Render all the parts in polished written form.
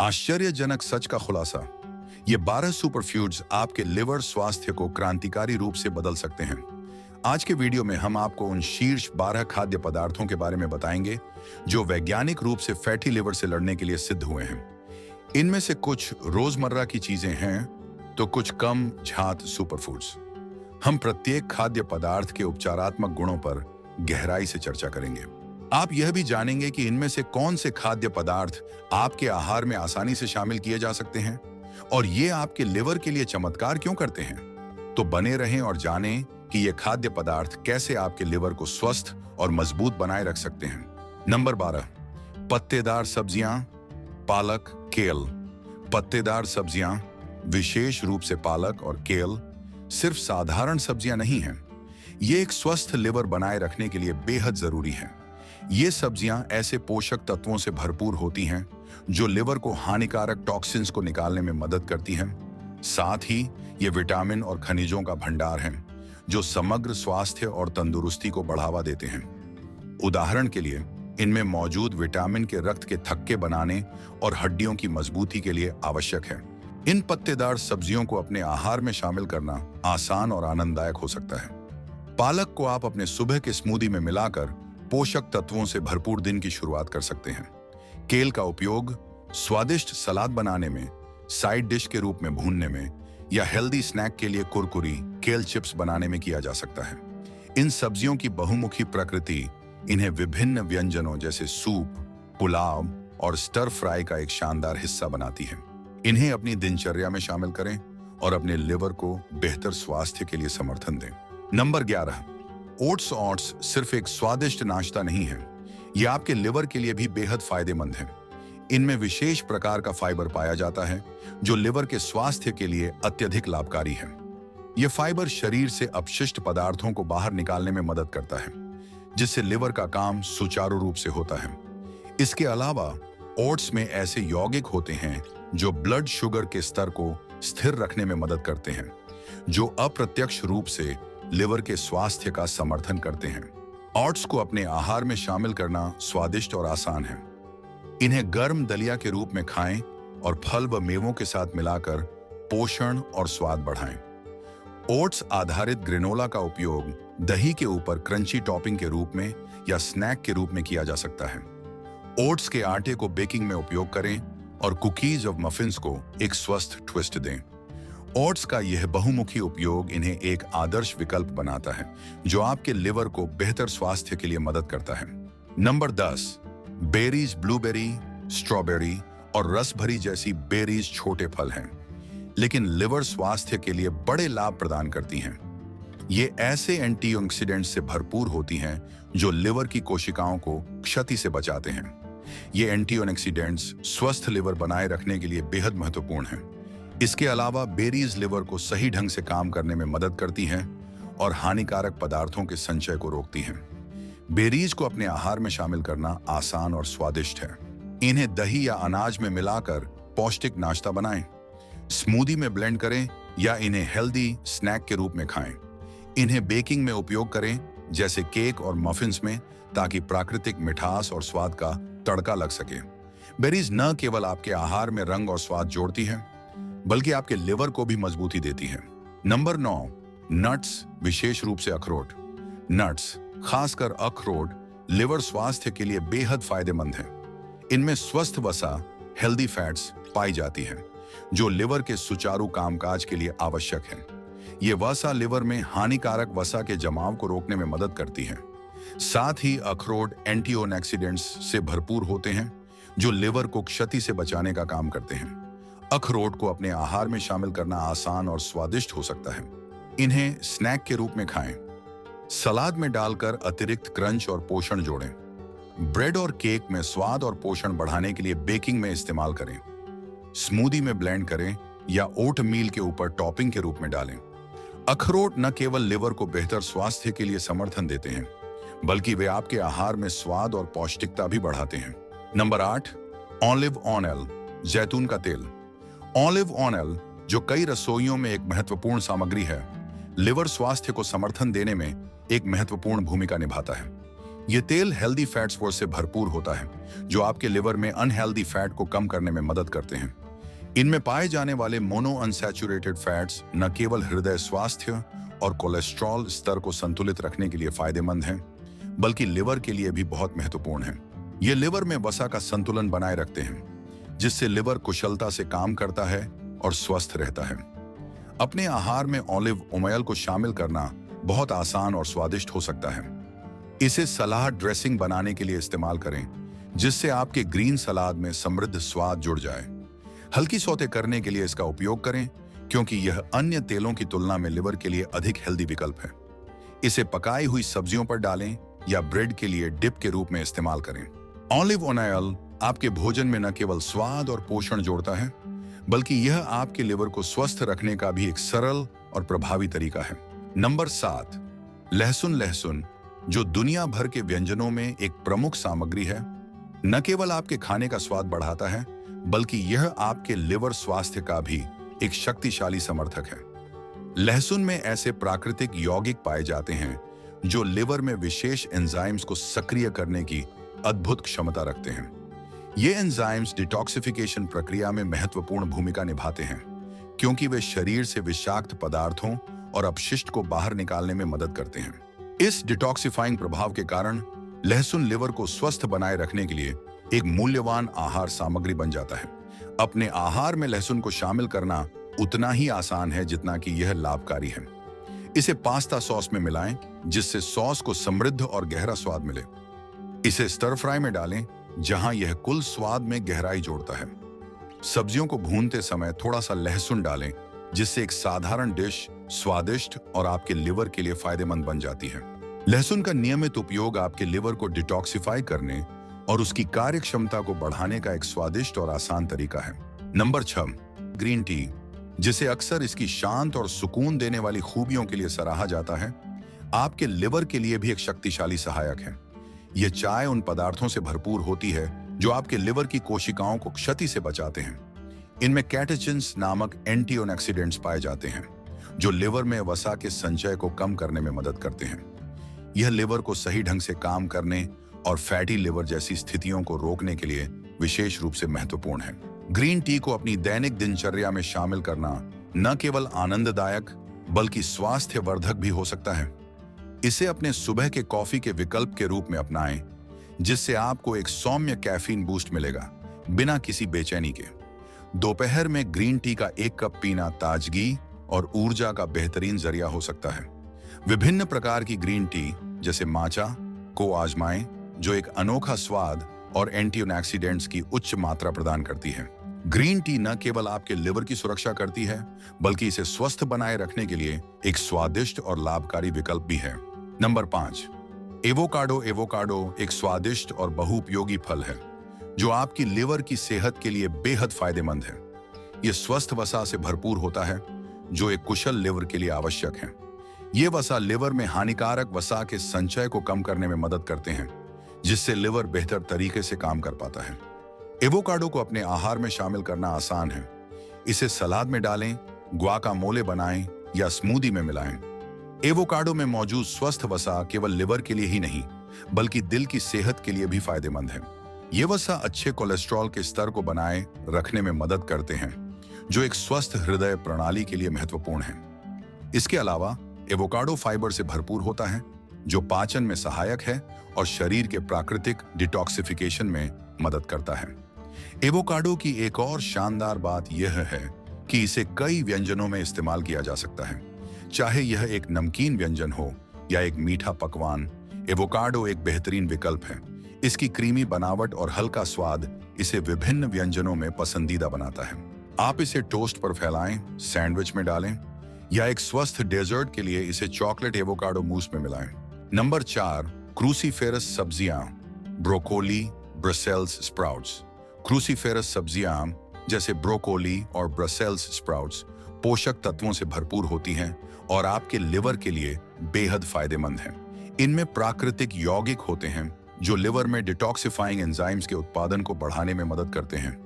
आश्चर्यजनक सच का खुलासा। ये 12 सुपरफूड्स आपके लिवर स्वास्थ्य को क्रांतिकारी रूप से बदल सकते हैं। आज के वीडियो में हम आपको उन शीर्ष 12 खाद्य पदार्थों के बारे में बताएंगे जो वैज्ञानिक रूप से फैटी लिवर से लड़ने के लिए सिद्ध हुए हैं। इनमें से कुछ रोजमर्रा की चीजें हैं तो कुछ कम झात सुपरफूड्स। हम प्रत्येक खाद्य पदार्थ के उपचारात्मक गुणों पर गहराई से चर्चा करेंगे। आप यह भी जानेंगे कि इनमें से कौन से खाद्य पदार्थ आपके आहार में आसानी से शामिल किए जा सकते हैं और ये आपके लिवर के लिए चमत्कार क्यों करते हैं। तो बने रहें और जानें कि ये खाद्य पदार्थ कैसे आपके लिवर को स्वस्थ और मजबूत बनाए रख सकते हैं। नंबर 12, पत्तेदार सब्जियां, पालक, केल। पत्तेदार सब्जियां, विशेष रूप से पालक और केल, सिर्फ साधारण सब्जियां नहीं हैं। ये एक स्वस्थ लिवर बनाए रखने के लिए बेहद जरूरी है। ये सब्जियां ऐसे पोषक तत्वों से भरपूर होती हैं जो लिवर को हानिकारक टॉक्सिन्स को निकालने में मदद करती हैं। साथ ही ये विटामिन और खनिजों का भंडार हैं जो समग्र स्वास्थ्य और तंदुरुस्ती को बढ़ावा देते हैं। उदाहरण के लिए इनमें मौजूद विटामिन के रक्त के थक्के बनाने और हड्डियों की मजबूती के लिए आवश्यक है। इन पत्तेदार सब्जियों को अपने आहार में शामिल करना आसान और आनंददायक हो सकता है। पालक को आप अपने सुबह के स्मूदी में मिलाकर पोषक तत्वों से भरपूर दिन की शुरुआत कर सकते हैं। केल का उपयोग स्वादिष्ट सलाद बनाने में, साइड डिश के रूप में भूनने में या हेल्दी स्नैक के लिए कुरकुरी केल चिप्स बनाने में किया जा सकता है। इन सब्जियों की बहुमुखी प्रकृति इन्हें विभिन्न व्यंजनों जैसे सूप, पुलाव और स्टर फ्राई का एक शानदार हिस्सा बनाती है। इन्हें अपनी दिनचर्या में शामिल करें और अपने लिवर को बेहतर स्वास्थ्य के लिए समर्थन दें। नंबर 11, ओट्स सिर्फ एक स्वादिष्ट नाश्ता नहीं है, यह आपके लिवर के लिए भी बेहद फायदेमंद है। इनमें विशेष प्रकार का फाइबर पाया जाता है जो लिवर के स्वास्थ्य के लिए अत्यधिक लाभकारी है। यह फाइबर शरीर से अपशिष्ट पदार्थों को बाहर निकालने में मदद करता है, जिससे लिवर का काम सुचारू रूप से होता है। इसके अलावा ओट्स में ऐसे यौगिक होते हैं जो ब्लड शुगर के स्तर को स्थिर रखने में मदद करते हैं, जो अप्रत्यक्ष रूप से लिवर के स्वास्थ्य का समर्थन करते हैं। ओट्स को अपने आहार में शामिल करना स्वादिष्ट और आसान है। इन्हें गर्म दलिया के रूप में खाएं और फल व मेवों के साथ मिलाकर पोषण और स्वाद बढ़ाएं। ओट्स आधारित ग्रेनोला का उपयोग दही के ऊपर क्रंची टॉपिंग के रूप में या स्नैक के रूप में किया जा सकता है। ओट्स के आटे को बेकिंग में उपयोग करें और कुकीज और मफिन्स को एक स्वस्थ ट्विस्ट दें। ओट्स का यह बहुमुखी उपयोग इन्हें एक आदर्श विकल्प बनाता है जो आपके लिवर को बेहतर स्वास्थ्य के लिए मदद करता है। Number 10, berries. ब्लूबेरी, स्ट्रॉबेरी और रसभरी जैसी बेरीज छोटे फल हैं, लेकिन लिवर स्वास्थ्य के लिए बड़े लाभ प्रदान करती हैं। ये ऐसे एंटीऑक्सीडेंट्स से भरपूर होती हैं जो लिवर की कोशिकाओं को क्षति से बचाते हैं। ये एंटीऑक्सीडेंट्स स्वस्थ लिवर बनाए रखने के लिए बेहद महत्वपूर्ण हैं। इसके अलावा बेरीज लिवर को सही ढंग से काम करने में मदद करती हैं और हानिकारक पदार्थों के संचय को रोकती हैं। बेरीज को अपने आहार में शामिल करना आसान और स्वादिष्ट है। इन्हें दही या अनाज में मिलाकर पौष्टिक नाश्ता बनाएं, स्मूदी में ब्लेंड करें या इन्हें हेल्दी स्नैक के रूप में खाएं। इन्हें बेकिंग में उपयोग करें जैसे केक और मफिन्स में, ताकि प्राकृतिक मिठास और स्वाद का तड़का लग सके। बेरीज न केवल आपके आहार में रंग और स्वाद जोड़ती है बल्कि आपके लिवर को भी मजबूती देती है। नंबर 9, नट्स, विशेष रूप से अखरोट। नट्स, खासकर अखरोट, लिवर स्वास्थ्य के लिए बेहद फायदेमंद है। इनमें स्वस्थ वसा, हेल्दी फैट्स पाई जाती है जो लिवर के सुचारू कामकाज के लिए आवश्यक है। ये वसा लिवर में हानिकारक वसा के जमाव को रोकने में मदद करती है। साथ ही अखरोट एंटीऑक्सीडेंट्स से भरपूर होते हैं जो लिवर को क्षति से बचाने का काम करते हैं। अखरोट को अपने आहार में शामिल करना आसान और स्वादिष्ट हो सकता है। इन्हें स्नैक के रूप में खाएं, सलाद में डालकर अतिरिक्त क्रंच और पोषण जोड़ें। ब्रेड और केक में स्वाद और पोषण बढ़ाने के लिए बेकिंग में इस्तेमाल करें, स्मूदी में ब्लेंड करें या ओट मील के ऊपर टॉपिंग के रूप में डालें। अखरोट न केवल लिवर को बेहतर स्वास्थ्य के लिए समर्थन देते हैं बल्कि वे आपके आहार में स्वाद और पौष्टिकता भी बढ़ाते हैं। नंबर 8, ऑलिव ऑयल, जैतून का तेल। ऑलिव ऑयल, जो कई रसोइयों में एक महत्वपूर्ण सामग्री है, लिवर स्वास्थ्य को समर्थन देने में एक महत्वपूर्ण भूमिका निभाता है। ये तेल हेल्दी फैट्स से भरपूर होता है, जो आपके लिवर में अनहेल्दी फैट को कम करने में मदद करते हैं। इनमें पाए जाने वाले मोनो अनसैचुरेटेड फैट्स न केवल हृदय स्वास्थ्य और कोलेस्ट्रॉल स्तर को संतुलित रखने के लिए फायदेमंद हैं, बल्कि लिवर के लिए भी बहुत महत्वपूर्ण हैं। ये लिवर में वसा का संतुलन बनाए रखते हैं, जिससे लिवर कुशलता से काम करता है और स्वस्थ रहता है। अपने आहार में ऑलिव ऑयल को शामिल करना बहुत आसान और स्वादिष्ट हो सकता है। इसे सलाद ड्रेसिंग बनाने के लिए इस्तेमाल करें, जिससे आपके ग्रीन सलाद में समृद्ध स्वाद जुड़ जाए। हल्की सौते करने के लिए इसका उपयोग करें, क्योंकि यह अन्य तेलों की तुलना में लिवर के लिए अधिक हेल्दी विकल्प है। इसे पकाई हुई सब्जियों पर डालें या ब्रेड के लिए डिप के रूप में इस्तेमाल करें। ऑलिव ऑयल आपके भोजन में न केवल स्वाद और पोषण जोड़ता है, बल्कि यह आपके लिवर को स्वस्थ रखने का भी एक सरल और प्रभावी तरीका है। नंबर 7, लहसुन, जो दुनिया भर के व्यंजनों में एक प्रमुख सामग्री है, न केवल आपके खाने का स्वाद बढ़ाता है, बल्कि यह आपके लिवर स्वास्थ्य का भी एक शक्तिशाली समर्थक है। लहसुन में ऐसे प्राकृतिक यौगिक पाए जाते हैं जो लिवर में विशेष एंजाइम्स को सक्रिय करने की अद्भुत क्षमता रखते हैं। ये एंजाइम्स डिटॉक्सिफिकेशन प्रक्रिया में महत्वपूर्ण भूमिका निभाते हैं, क्योंकि वे शरीर से विषाक्त पदार्थों और अपशिष्ट को बाहर निकालने में मदद करते हैं। इस डिटॉक्सिफाइंग प्रभाव के कारण लहसुन लिवर को स्वस्थ बनाए रखने के लिए एक मूल्यवान आहार सामग्री बन जाता है। अपने आहार में लहसुन को शामिल करना उतना ही आसान है जितना कि यह लाभकारी है। इसे पास्ता सॉस में मिलाएं, जिससे सॉस को समृद्ध और गहरा स्वाद मिले। इसे स्टर फ्राई में डालें, जहां यह कुल स्वाद में गहराई जोड़ता है। सब्जियों को भूनते समय थोड़ा सा लहसुन डालें, जिससे एक साधारण डिश स्वादिष्ट और आपके लिवर के लिए फायदेमंद बन जाती है। लहसुन का नियमित उपयोग आपके लिवर को डिटॉक्सिफाई करने और उसकी कार्यक्षमता को बढ़ाने का एक स्वादिष्ट और आसान तरीका है। नंबर 6, ग्रीन टी, जिसे अक्सर इसकी शांत और सुकून देने वाली खूबियों के लिए सराहा जाता है, आपके लिवर के लिए भी एक शक्तिशाली सहायक है। यह चाय उन पदार्थों से भरपूर होती है जो आपके लिवर की कोशिकाओं को क्षति से बचाते हैं। इनमें कैटेचिन्स नामक एंटीऑक्सीडेंट्स पाए जाते हैं, जो लिवर में वसा के संचय को कम करने में मदद करते हैं। यह लिवर को सही ढंग से काम करने और फैटी लिवर जैसी स्थितियों को रोकने के लिए विशेष रूप से महत्वपूर्ण है। ग्रीन टी को अपनी दैनिक दिनचर्या में शामिल करना न केवल आनंददायक बल्कि स्वास्थ्यवर्धक भी हो सकता है। इसे अपने सुबह के कॉफी के विकल्प के रूप में अपनाएं, जिससे आपको एक सौम्य कैफीन बूस्ट मिलेगा बिना किसी बेचैनी के। दोपहर में ग्रीन टी का 1 कप पीना ताजगी और ऊर्जा का बेहतरीन जरिया हो सकता है। विभिन्न प्रकार की ग्रीन टी जैसे माचा को आजमाएं, जो एक अनोखा स्वाद और एंटीऑक्सीडेंट्स की उच्च मात्रा प्रदान करती है। ग्रीन टी न केवल आपके लिवर की सुरक्षा करती है, बल्कि इसे स्वस्थ बनाए रखने के लिए एक स्वादिष्ट और लाभकारी विकल्प भी है। नंबर 5, एवोकाडो एक स्वादिष्ट और बहुउपयोगी फल है, जो आपकी लिवर की सेहत के लिए बेहद फायदेमंद है। यह स्वस्थ वसा से भरपूर होता है, जो एक कुशल लिवर के लिए आवश्यक है। ये वसा लिवर में हानिकारक वसा के संचय को कम करने में मदद करते हैं, जिससे लिवर बेहतर तरीके से काम कर पाता है। एवोकाडो को अपने आहार में शामिल करना आसान है। इसे सलाद में डालें, ग्वाकामोले बनाएं या स्मूदी में मिलाएं। एवोकाडो में मौजूद स्वस्थ वसा केवल लिवर के लिए ही नहीं, बल्कि दिल की सेहत के लिए भी फायदेमंद है। ये वसा अच्छे कोलेस्ट्रॉल के स्तर को बनाए रखने में मदद करते हैं, जो एक स्वस्थ हृदय प्रणाली के लिए महत्वपूर्ण है। इसके अलावा एवोकाडो फाइबर से भरपूर होता है, जो पाचन में सहायक है और शरीर के प्राकृतिक डिटॉक्सिफिकेशन में मदद करता है। एवोकाडो की एक और शानदार बात यह है कि इसे कई व्यंजनों में इस्तेमाल किया जा सकता है। चाहे यह एक नमकीन व्यंजन हो या एक मीठा पकवान, एवोकाडो एक बेहतरीन विकल्प है। इसकी क्रीमी बनावट और हल्का स्वाद इसे विभिन्न व्यंजनों में पसंदीदा बनाता है। आप इसे टोस्ट पर फैलाएं, सैंडविच में डालें या एक स्वस्थ डेजर्ट के लिए इसे चॉकलेट एवोकाडो मूस में मिलाएं। नंबर 4, क्रूसीफेरस सब्जियां, ब्रोकोली, ब्रसेल्स स्प्राउट्स। क्रूसीफेरस सब्जियां जैसे ब्रोकोली और ब्रसेल्स स्प्राउट्स पोषक तत्वों से भरपूर होती हैं और आपके लिवर के लिए बेहद फायदेमंद हैं। इनमें प्राकृतिक यौगिक होते हैं जो लिवर में डिटॉक्सिफाइंग एंजाइम्स के उत्पादन को बढ़ाने में मदद करते हैं।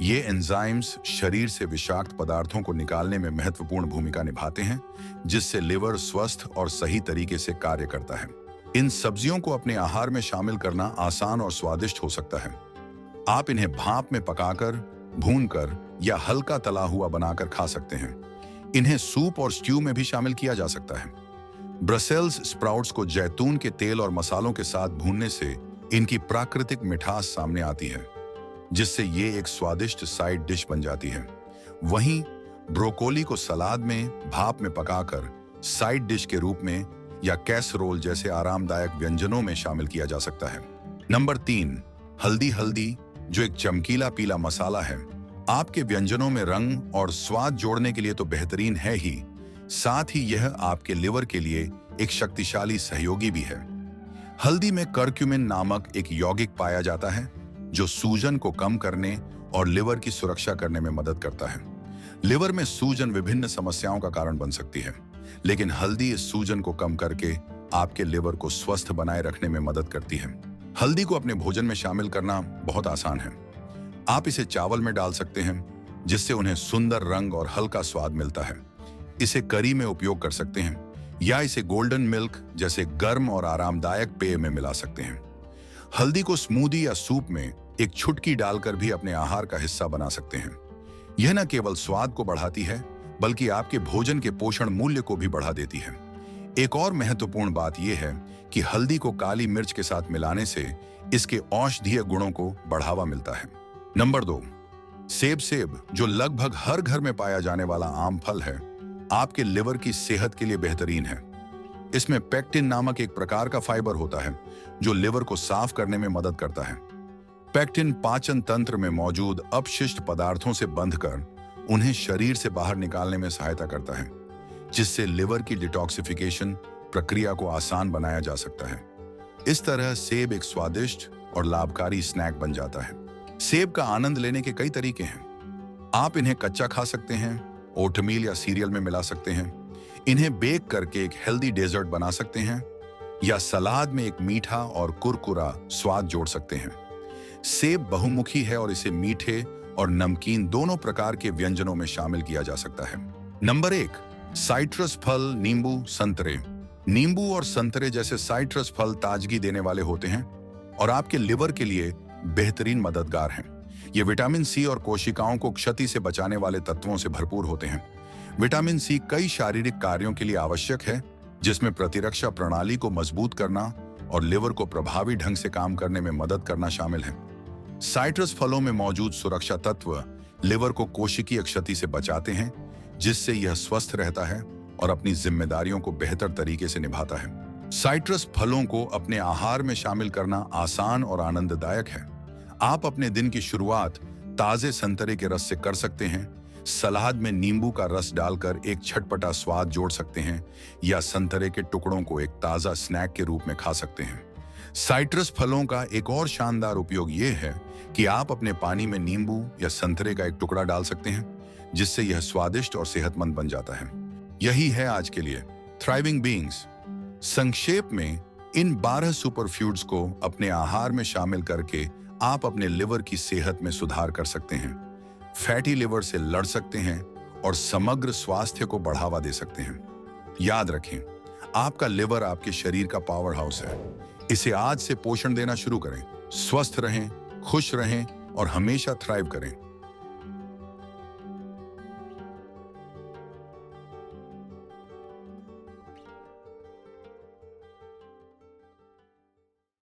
ये एंजाइम्स शरीर से विषाक्त पदार्थों को निकालने में महत्वपूर्ण भूमिका निभाते हैं, जिससे लिवर स्वस्थ और सही तरीके से कार्य करता है। इन सब्जियों को अपने आहार में शामिल करना आसान और स्वादिष्ट हो सकता है। आप इन्हें भाप में पकाकर, भूनकर या हल्का तला हुआ बनाकर खा सकते हैं। इन्हें सूप और स्ट्यू में भी शामिल किया जा सकता है। ब्रसेल्स स्प्राउट्स को जैतून के तेल और मसालों के साथ भूनने से इनकी प्राकृतिक मिठास सामने आती है, जिससे ये एक स्वादिष्ट साइड डिश बन जाती है। वहीं ब्रोकोली को सलाद में भाप में पकाकर साइड डिश के रूप में या कैसरोल जैसे आरामदायक व्यंजनों में शामिल किया जा सकता है। नंबर 3, हल्दी। हल्दी, जो एक चमकीला पीला मसाला है, आपके व्यंजनों में रंग और स्वाद जोड़ने के लिए तो बेहतरीन है ही, साथ ही यह आपके लिवर के लिए एक शक्तिशाली सहयोगी भी है। हल्दी में कर्क्यूमिन नामक एक यौगिक पाया जाता है जो सूजन को कम करने और लिवर की सुरक्षा करने में मदद करता है। लिवर में सूजन विभिन्न समस्याओं का कारण बन सकती है, लेकिन हल्दी इस सूजन को कम करके आपके लिवर को स्वस्थ बनाए रखने में मदद करती है। हल्दी को अपने भोजन में शामिल करना बहुत आसान है। आप इसे चावल में डाल सकते हैं, जिससे उन्हें सुंदर रंग और हल्का स्वाद मिलता है। इसे करी में उपयोग कर सकते हैं या इसे गोल्डन मिल्क जैसे गर्म और आरामदायक पेय में मिला सकते हैं। हल्दी को स्मूदी या सूप में एक चुटकी डालकर भी अपने आहार का हिस्सा बना सकते हैं। यह न केवल स्वाद को बढ़ाती है, बल्कि आपके भोजन के पोषण मूल्य को भी बढ़ा देती है। एक और महत्वपूर्ण बात यह है कि हल्दी को काली मिर्च के साथ मिलाने से इसके औषधीय गुणों को बढ़ावा मिलता है। नंबर 2, सेब। सेब, जो लगभग हर घर में पाया जाने वाला आम फल है, आपके लिवर की सेहत के लिए बेहतरीन है। इसमें पेक्टिन नामक एक प्रकार का फाइबर होता है जो लिवर को साफ करने में मदद करता है। पेक्टिन पाचन तंत्र में मौजूद अपशिष्ट पदार्थों से बंधकर उन्हें शरीर से बाहर निकालने में सहायता करता है, जिससे लिवर की डिटॉक्सिफिकेशन प्रक्रिया को आसान बनाया जा सकता है। इस तरह सेब एक स्वादिष्ट और लाभकारी स्नैक बन जाता है। सेब का आनंद लेने के कई तरीके हैं। आप इन्हें कच्चा खा सकते हैं, ओटमील या सीरियल में मिला सकते हैं, इन्हें बेक करके एक हेल्दी डेजर्ट बना सकते हैं, या सलाद में एक मीठा और कुरकुरा स्वाद जोड़ सकते हैं। सेब बहुमुखी है और इसे मीठे और नमकीन दोनों प्रकार के व्यंजनों में शामिल किया जा सकता है। नंबर 1, साइट्रस फल। नींबू, संतरे। नींबू और संतरे जैसे साइट्रस फल ताजगी देने वाले होते हैं और आपके लिवर के लिए बेहतरीन मददगार हैं। ये विटामिन सी और कोशिकाओं को क्षति से बचाने वाले तत्वों से भरपूर होते हैं। विटामिन सी कई शारीरिक कार्यों के लिए आवश्यक है, जिसमें प्रतिरक्षा प्रणाली को मजबूत करना और लिवर को प्रभावी ढंग से काम करने में मदद करना शामिल है। साइट्रस फलों में मौजूद सुरक्षा तत्व लिवर को कोशिकीय क्षति से बचाते हैं, जिससे यह स्वस्थ रहता है और अपनी जिम्मेदारियों को बेहतर तरीके से निभाता है। साइट्रस फलों को अपने आहार में शामिल करना आसान और आनंददायक है। आप अपने दिन की शुरुआत ताजे संतरे के रस से कर सकते हैं, सलाद में नींबू का रस डालकर एक छटपटा स्वाद जोड़ सकते हैं, या संतरे के टुकड़ों को एक ताजा स्नैक के रूप में खा सकते हैं। साइट्रस फलों का एक और शानदार उपयोग यह है कि आप अपने पानी में नींबू या संतरे का एक टुकड़ा डाल सकते हैं, जिससे यह स्वादिष्ट और सेहतमंद बन जाता है। यही है आज के लिए थ्राइविंग बीइंग्स। संक्षेप में, इन 12 सुपरफूड्स को अपने आहार में शामिल करके आप अपने लिवर की सेहत में सुधार कर सकते हैं, फैटी लिवर से लड़ सकते हैं और समग्र स्वास्थ्य को बढ़ावा दे सकते हैं। याद रखें, आपका लिवर आपके शरीर का पावर हाउस है। इसे आज से पोषण देना शुरू करें। स्वस्थ रहें, खुश रहें और हमेशा थ्राइव करें।